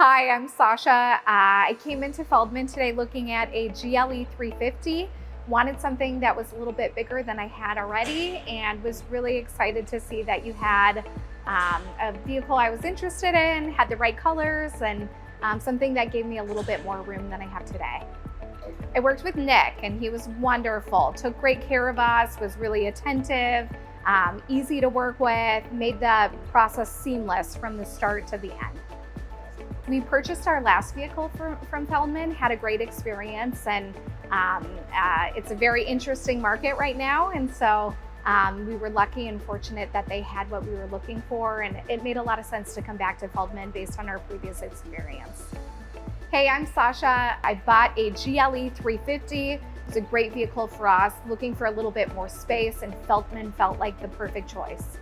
Hi, I'm Sasha. I came into Feldmann today looking at a GLE 350. Wanted something that was a little bit bigger than I had already, and was really excited to see that you had a vehicle I was interested in, had the right colors, and something that gave me a little bit more room than I have today. I worked with Nick, and he was wonderful, took great care of us, was really attentive, easy to work with, made the process seamless from the start to the end. We purchased our last vehicle from Feldmann, had a great experience, and it's a very interesting market right now. And so we were lucky and fortunate that they had what we were looking for, and it made a lot of sense to come back to Feldmann based on our previous experience. Hey, I'm Sasha. I bought a GLE 350. It's a great vehicle for us, looking for a little bit more space, and Feldmann felt like the perfect choice.